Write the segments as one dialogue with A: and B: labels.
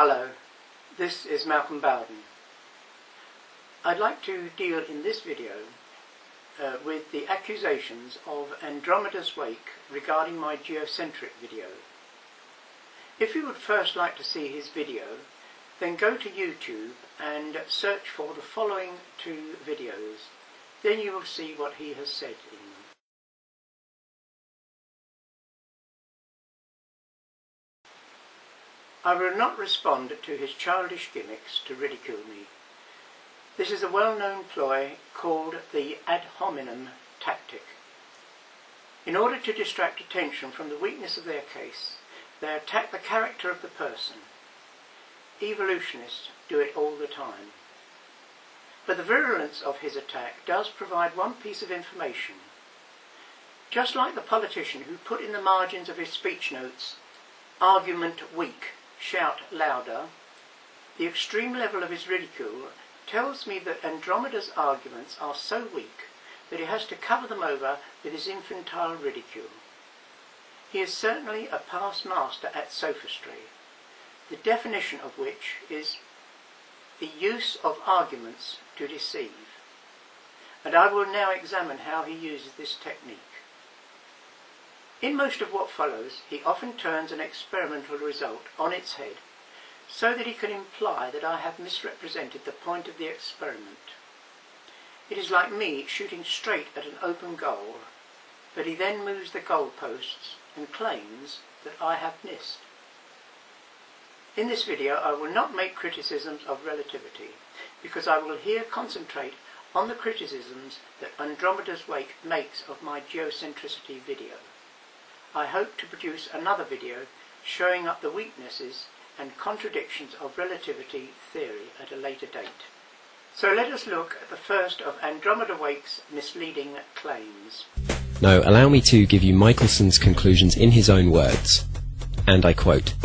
A: Hello, this is Malcolm Bowden. I'd like to deal in this video with the accusations of Andromeda's Wake regarding my geocentric video. If you would first like to see his video, then go to YouTube and search for the following two videos. Then you will see what he has said in them. I will not respond to his childish gimmicks to ridicule me. This is a well-known ploy called the ad hominem tactic. In order to distract attention from the weakness of their case, they attack the character of the person. Evolutionists do it all the time. But the virulence of his attack does provide one piece of information. Just like the politician who put in the margins of his speech notes, "Argument weak, shout louder," the extreme level of his ridicule tells me that Andromeda's arguments are so weak that he has to cover them over with his infantile ridicule. He is certainly a past master at sophistry, the definition of which is the use of arguments to deceive. And I will now examine how he uses this technique. In most of what follows, he often turns an experimental result on its head so that he can imply that I have misrepresented the point of the experiment. It is like me shooting straight at an open goal, but he then moves the goalposts and claims that I have missed. In this video I will not make criticisms of relativity, because I will here concentrate on the criticisms that Andromeda's Wake makes of my geocentricity video. I hope to produce another video showing up the weaknesses and contradictions of relativity theory at a later date. So let us look at the first of Andromeda Wake's misleading claims.
B: Now allow me to give you Michelson's conclusions in his own words, and I quote,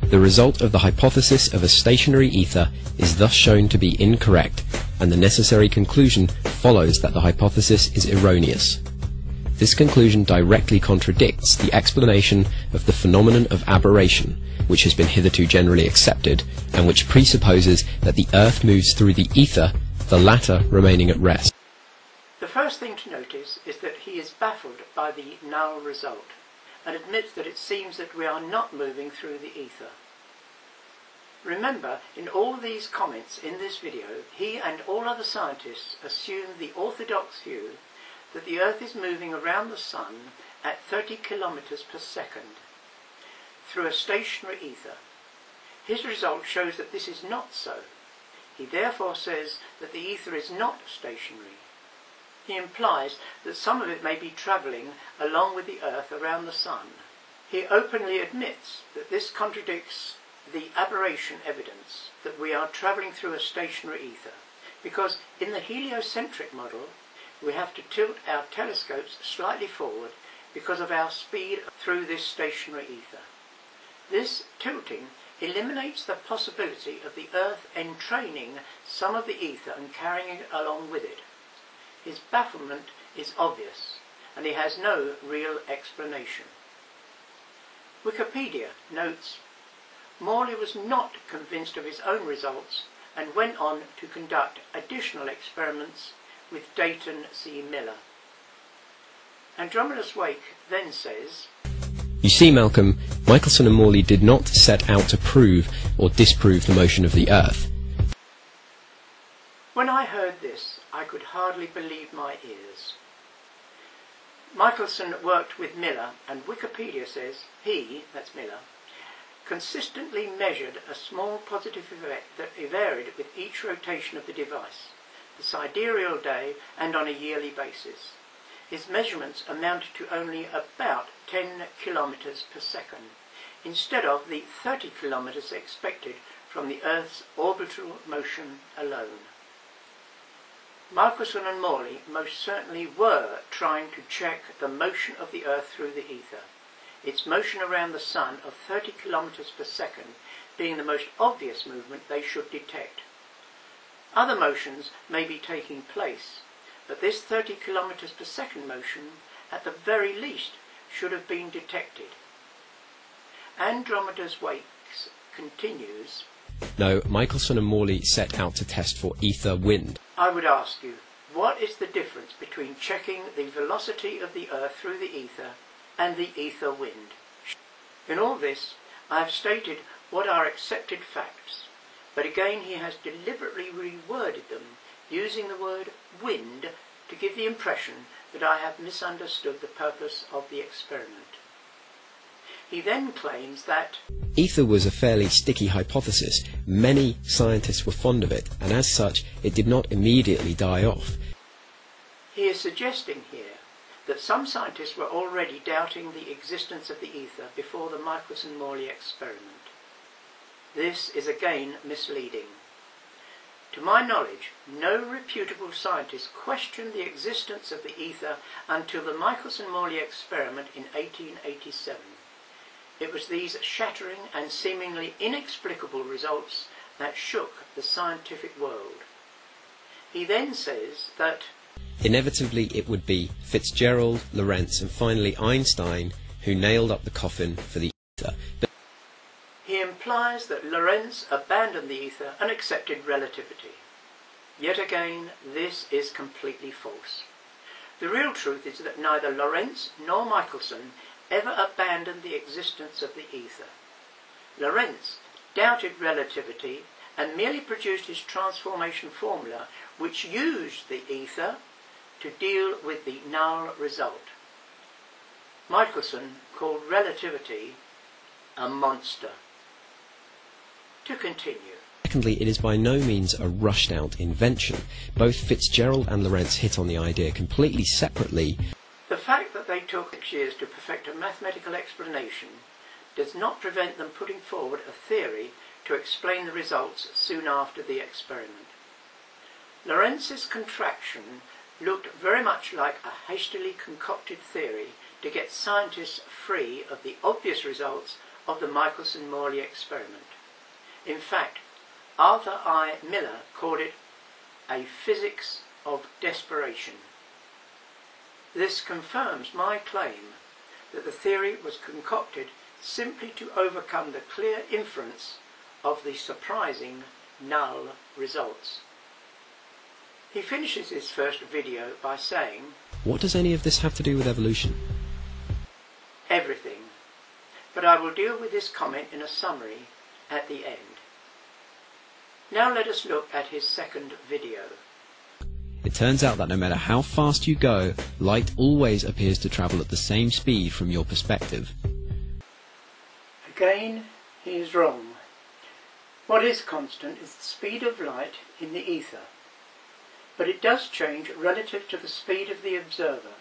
B: "The result of the hypothesis of a stationary ether is thus shown to be incorrect, and the necessary conclusion follows that the hypothesis is erroneous. This conclusion directly contradicts the explanation of the phenomenon of aberration, which has been hitherto generally accepted, and which presupposes that the Earth moves through the ether, the latter remaining at rest."
A: The first thing to notice is that he is baffled by the null result, and admits that it seems that we are not moving through the ether. Remember, in all these comments in this video, he and all other scientists assume the orthodox view that the Earth is moving around the Sun at 30 kilometers per second through a stationary ether. His result shows that this is not so. He therefore says that the ether is not stationary. He implies that some of it may be travelling along with the Earth around the Sun. He openly admits that this contradicts the aberration evidence that we are travelling through a stationary ether, because in the heliocentric model we have to tilt our telescopes slightly forward because of our speed through this stationary ether. This tilting eliminates the possibility of the Earth entraining some of the ether and carrying it along with it. His bafflement is obvious, and he has no real explanation. Wikipedia notes, "Morley was not convinced of his own results and went on to conduct additional experiments with Dayton C. Miller." Andromeda's Wake then says,
B: "You see, Malcolm, Michelson and Morley did not set out to prove or disprove the motion of the Earth."
A: When I heard this, I could hardly believe my ears. Michelson worked with Miller, and Wikipedia says he, that's Miller, consistently measured a small positive effect that varied with each rotation of the device, the sidereal day and on a yearly basis. His measurements amounted to only about 10 kilometers per second, instead of the 30 kilometers expected from the Earth's orbital motion alone. Michelson and Morley most certainly were trying to check the motion of the Earth through the ether, its motion around the Sun of 30 kilometers per second being the most obvious movement they should detect. Other motions may be taking place, but this 30 kilometers per second motion, at the very least, should have been detected. Andromeda's Wake continues,
B: No, Michelson and Morley set out to test for ether wind.
A: I would ask you, what is the difference between checking the velocity of the Earth through the ether and the ether wind? In all this, I have stated what are accepted facts, but again he has deliberately reworded them, using the word wind to give the impression that I have misunderstood the purpose of the experiment. He then claims that
B: Ether was a fairly sticky hypothesis. Many scientists were fond of it, and as such, it did not immediately die off.
A: he is suggesting here that some scientists were already doubting the existence of the ether before the Michelson-Morley experiment. This is again misleading. To my knowledge, no reputable scientist questioned the existence of the ether until the Michelson-Morley experiment in 1887. It was these shattering and seemingly inexplicable results that shook the scientific world. He then says that
B: Inevitably it would be Fitzgerald, Lorentz and finally Einstein who nailed up the coffin for the ether. But
A: he implies that Lorentz abandoned the ether and accepted relativity. Yet again, this is completely false. The real truth is that neither Lorentz nor Michelson ever abandoned the existence of the ether. Lorentz doubted relativity and merely produced his transformation formula, which used the ether to deal with the null result. Michelson called relativity a monster. To continue.
B: secondly, it is by no means a rushed-out invention. Both Fitzgerald and Lorentz hit on the idea completely separately.
A: The fact that they took 6 years to perfect a mathematical explanation does not prevent them putting forward a theory to explain the results soon after the experiment. Lorentz's contraction looked very much like a hastily concocted theory to get scientists free of the obvious results of the Michelson-Morley experiment. In fact, Arthur I. Miller called it a physics of desperation. This confirms my claim that the theory was concocted simply to overcome the clear inference of the surprising null results. He finishes his first video by saying,
B: What does any of this have to do with evolution?
A: everything, but I will deal with this comment in a summary at the end. Now let us look at his second video.
B: It turns out that no matter how fast you go, light always appears to travel at the same speed from your perspective.
A: Again, he is wrong. What is constant is the speed of light in the ether, but it does change relative to the speed of the observer.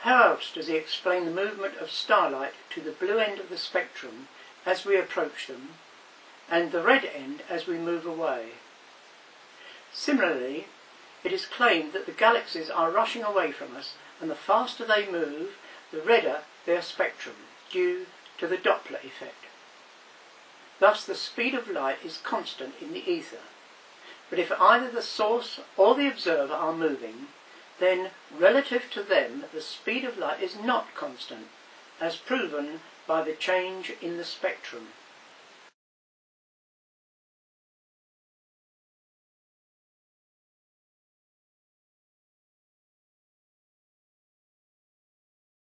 A: How else does he explain the movement of starlight to the blue end of the spectrum as we approach them, and the red end as we move away? Similarly, it is claimed that the galaxies are rushing away from us, and the faster they move, the redder their spectrum, due to the Doppler effect. Thus the speed of light is constant in the ether, but if either the source or the observer are moving, then relative to them the speed of light is not constant, as proven by the change in the spectrum.